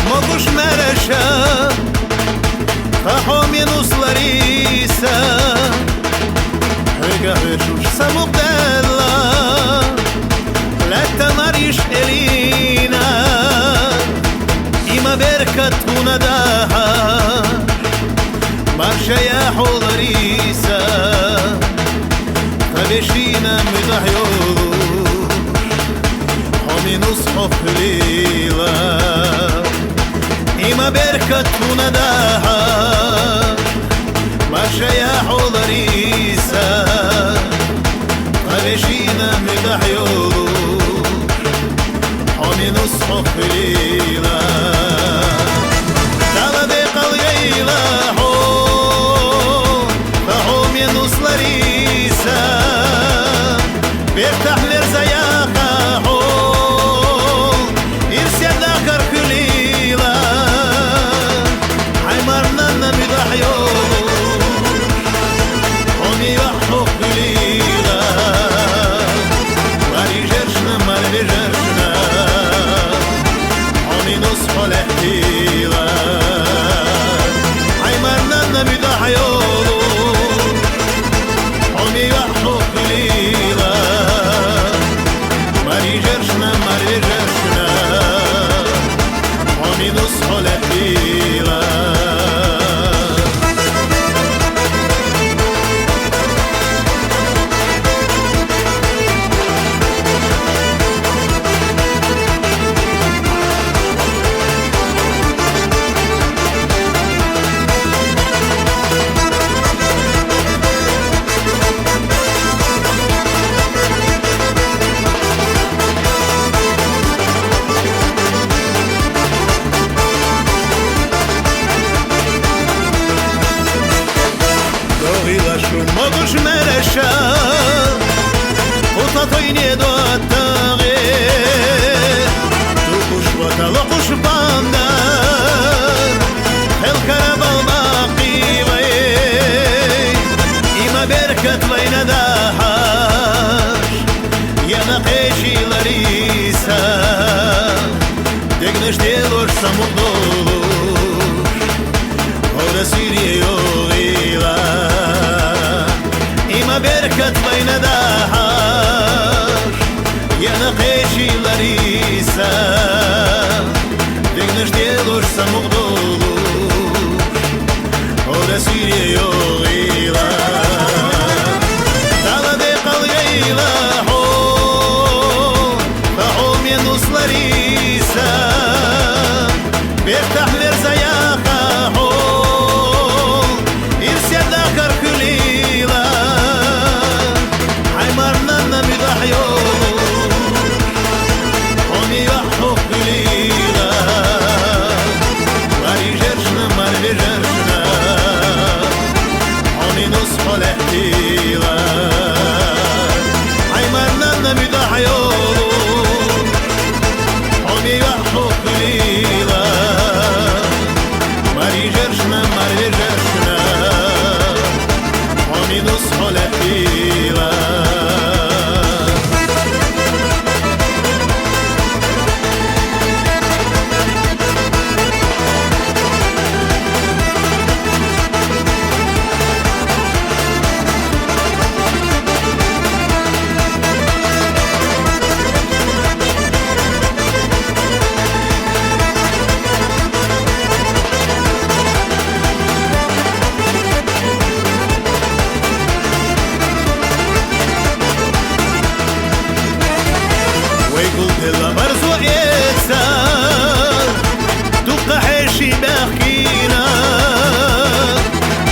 Могуш мереша Хахоминус Лариса Гавешуш самубдела Лета Мариш Элина Има беркат унадaha Маршаяху Лариса Хавешина мидахюш Хоминус Хофлила إما بركة ونداها مشايا حضريسا قرشينا مدحيوش حمي نصحف ليلة تعالى ديق الغيلة فحومي نص لريسا بيفتح لرزياقا يرسل ذاكر كليلة عمرنا مدحيوش حمي وحوق ليلة مالي جرشنا مالي جرشنا حمي نصف الاحتيلة عمرنا مدحيوش حمي وحوق ليلة مالي جرشنا مالي جرشنا حمي نصف الاحتيلة Могуш мереша Утатой не дуатаге Тукуш ватало куш бандар Хел карабал бақивай Има беркат вайна дахаш Яна қеши Лариса Дегнеш делош самудолуш Ора сирие йогила إما بركة بين داحش يا نقيشي لريسا دقنش ديلوش سمغدولوش هورا سيري يوغيلا تعالى ديق الغيلا فحوم ينوس لريسا بيفتح لرزياقا يرسل ذاكر كليلا عمرنا مدحيوش حمي وحوق ليلة قلت لا مرزوقيتها تبقى حيشي بحكينا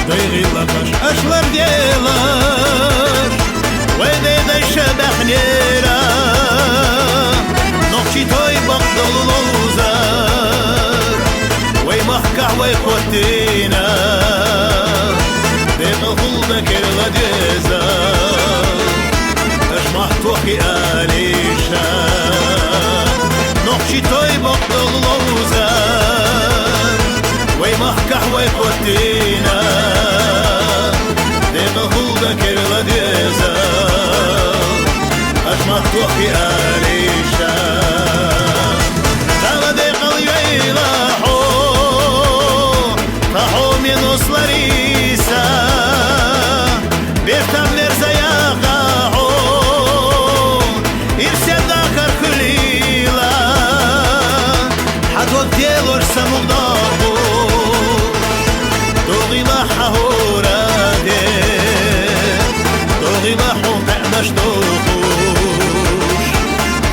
ضيغي لقاش أشلر ديلاش ويدي دي شبح نيرا نوخشي توي بقدل لوزار وي محكع وي قوتينا ديق الخلدك الغديزار محتوكي آليشا نوخشي توي بقدل لوزار وي محكح وي قوتينا ديق الخلدك الغديزا اش محتوكي آليشا دالا ديق اليويلا حو تحو من وصلريسا بيرتم مرزايا ديلور سمقدارو دوغي محهورا دي دوغي محو قعمش دوغوش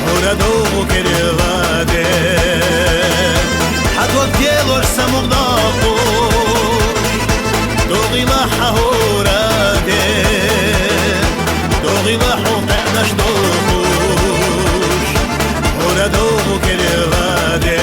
هورا دوغو كريغا دي حدو ديلور سمقدارو دوغي محهورا دي دوغي محو قعمش دوغوش هورا دوغو كريغا دي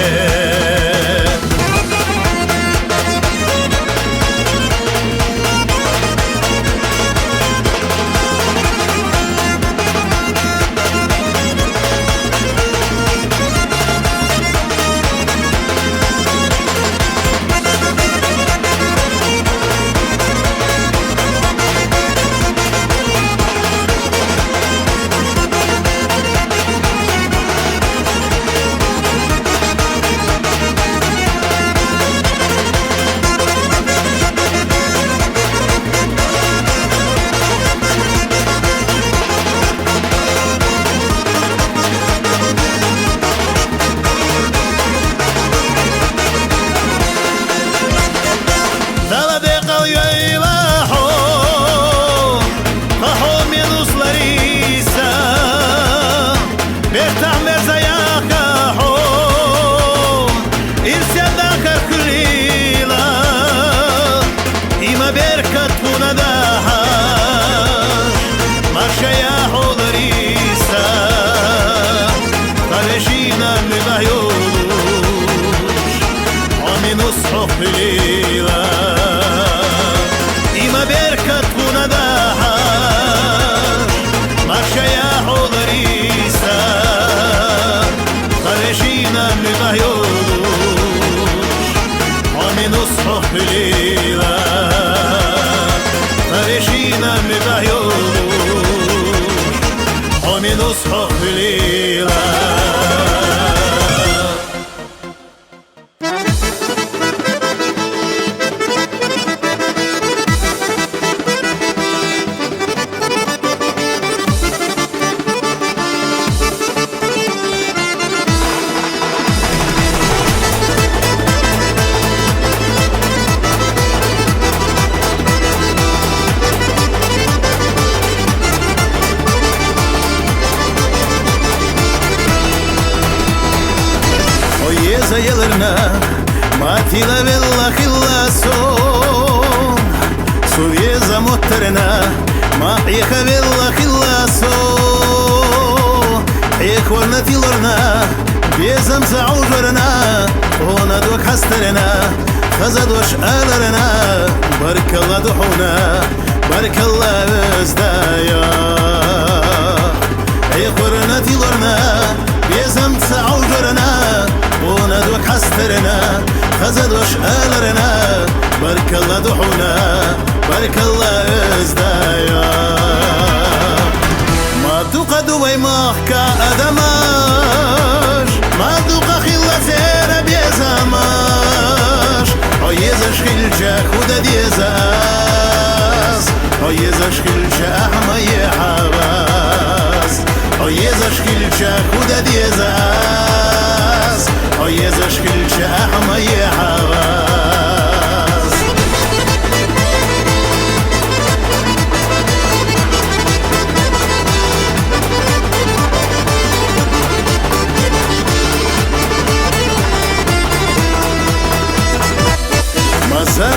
نصحف بليلة إما بركة ونداها مرشا يا حضريسا خرجينا من غيوش ومن نصحف بليلة خرجينا من غيوش ومن نصحف بليلة Sayılırna Matila villa khillason Suvjeza motrna Mahiha villa khillason Ekwarna tilorna Bezam sa'ujarna Hona dok hastarna Khazadosh alarna Barkallah duhuna Barkallah özdaya Ekwarna tilorna Bezam sa'ujarna وندوك حسترنا خزدوش آلرنا بارك الله دحونا بارك الله ازدايا ما دوقا دوي مخكا أدماش ما دوقا خلا زيرا بيزاماش عيزش خلجاك ودا ديزاس عيزش خلجا أحمى يحباس عيزش خلجاك ودا ديزاس عيزش خلجا أحمى يحباس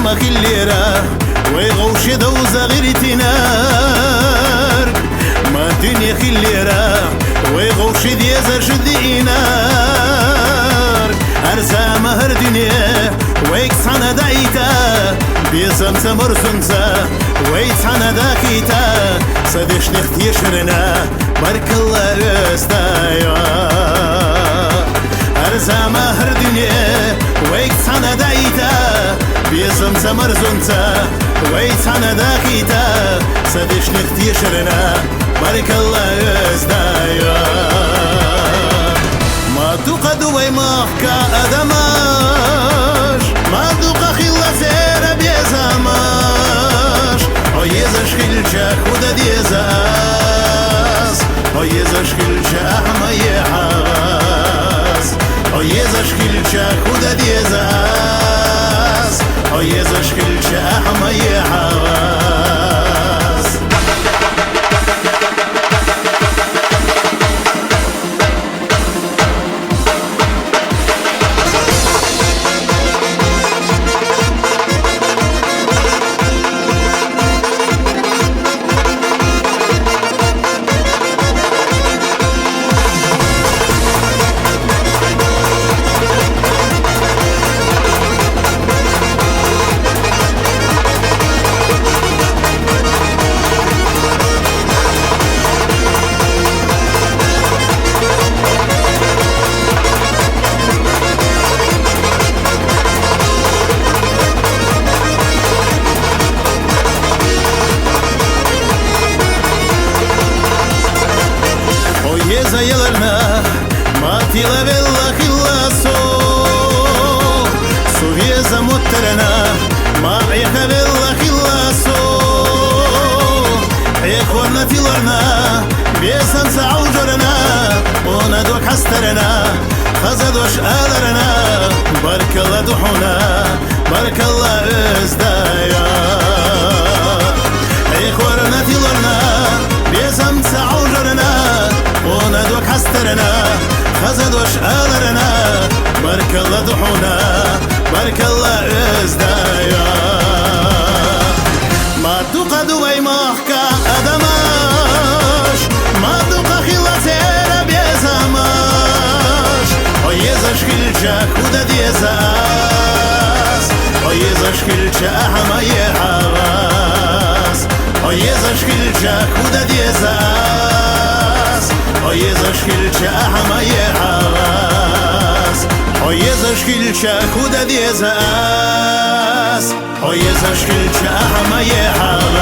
ما خليرة ويغوش دوزة غير تنار ما الدنيا خليرة ويغوش ديزة شدي نار أرزا مهر دنيا ويكسانا دايتا بيزم سمر سنسا ويتسانا داكيتا صديش نختي شرنا بارك الله استايا أرزا مهر دنيا ويكسانا دايتا بيزم سمر سنسا ويتسانا داكيتا صديش نختي شرنا بارك الله استايا ما تقد ويمافكا أدماش ما دوقا خلا سيرا بيزاماش او يزا شخيلشا خودا ديزاس او يزا شخيلشا أحما يحاس او يزا شخيلشا خودا ديزاس او يزا شخيلشا أحما يحاس Zayalarına matila bella khillaso Suvieza mutterana ma'yaka bella khillaso Ikhwana tilarna biyesam sa'ujarana Ona dok hastarana khazadosh alarana Barkalla duhuna barkalla izdaya Ikhwana tilarna biyesam sa'ujarana ona dok hastarana khazadosh alarana barkalla duhuna barkalla izdaya ma tuqad waymahka adamash ma tuqa khilasera bezamash o yezash khilcha khuda diyezas o yezash khilcha ahma yehas o yezash khilcha khuda diyezas o yezash khilcha ahma yehas o yezash khilcha khuda diyezas o yezash khilcha ahma yehas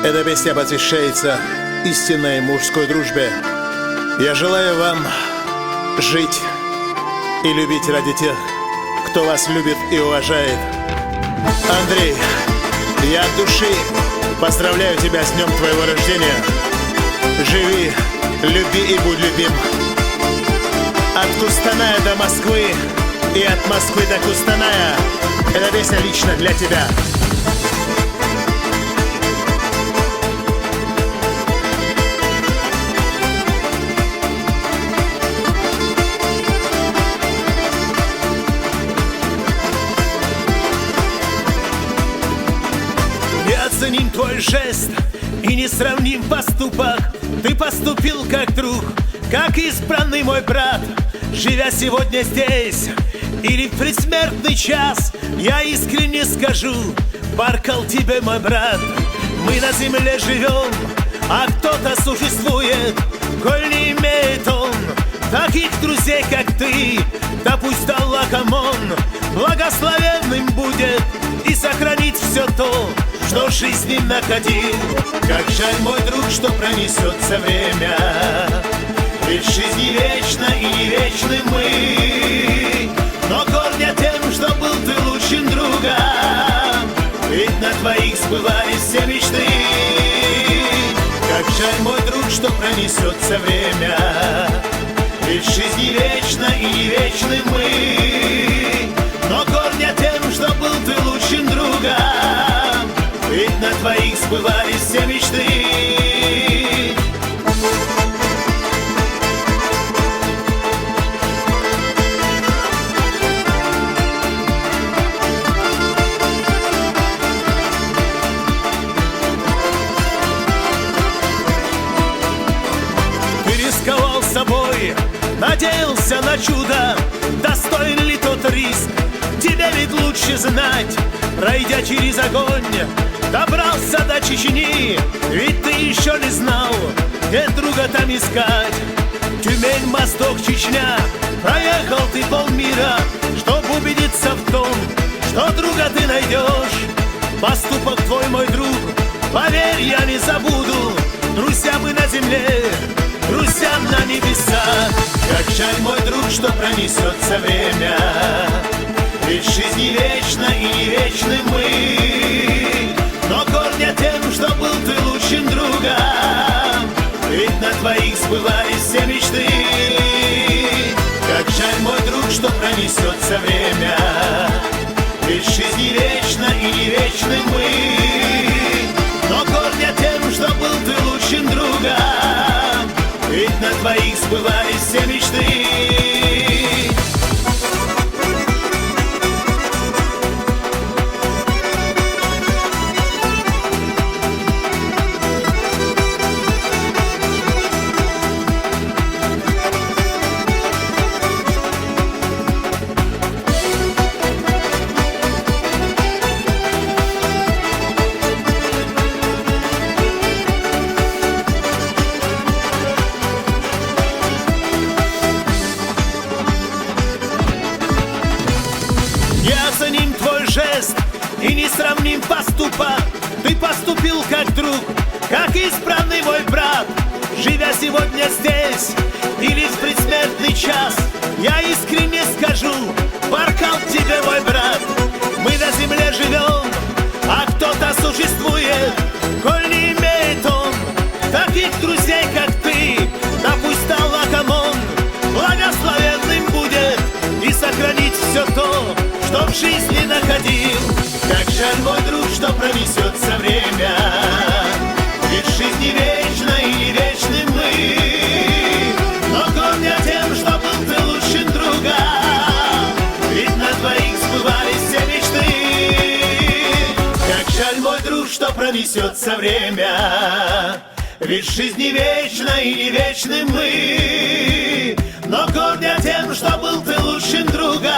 Эта песня посвящается истинной мужской дружбе. Я желаю вам жить и любить ради тех, кто вас любит и уважает. Андрей, я от души поздравляю тебя с днем твоего рождения. Живи, люби и будь любим. От Кустаная до Москвы и от Москвы до Кустаная. Эта песня лично для тебя. Неоценим твой жест и несравним поступок. Ты поступил как друг, как избранный мой брат. Живя сегодня здесь или в предсмертный час, я искренне скажу, баркал тебе, мой брат. Мы на земле живем, а кто-то существует, коль не имеет он таких друзей, как ты. Да пусть Аллах Амон благословенным будет и сохранит все то, что в жизни находил. Как жаль, мой друг, что пронесется время, ведь жизнь не вечна и не вечны мы. Но гордя тем, что был ты лучшим другом, ведь на твоих сбывались все мечты. Как жаль, мой друг, что пронесется время, ведь жизнь не вечна и не вечны мы. Но гордя тем, что был ты лучшим другом, ведь на твоих сбывались все мечты. было чудо, достоин ли тот риск? Тебе ведь лучше знать, пройдя через огонь, добрался до Чечни, ведь ты еще не знал, где друга там искать. Тюмень, Восток, Чечня, проехал ты полмира, чтоб убедиться в том, что друга ты найдешь. Поступок твой, мой друг, поверь, я не забуду. Друзья мы на земле, друзья на небесах. Как жаль, мой друг, что пронесется время, ведь жизнь не вечна и не вечны мы. Но гордя тем, что был ты лучшим другом, ведь на твоих сбывались все мечты. Как жаль, мой друг, что пронесется время, ведь жизнь не вечна и не вечны мы. Но гордя тем, что был ты лучшим другом, ведь на твоих сбывались все мечты. Неоценим твой жест и несравним поступок. Ты поступил как друг, как исправный мой брат. Живя сегодня здесь или в предсмертный час, я искренне скажу, баркал тебе, мой брат. Мы на земле живем, а кто-то существует, коль не имеет он таких друзей, как ты. Да пусть Аллахом он благословенным будет и сохранить все то, что в жизни находил. Как жаль, мой друг, что пронесется время, ведь жизнь не вечна и не вечны мы. Но гордя тем, что был ты лучшим другом, ведь на твоих сбывались все мечты. Как жаль, мой друг, что пронесется время, ведь жизнь не вечна и не вечны мы. Но гордя тем, что был ты лучшим другом,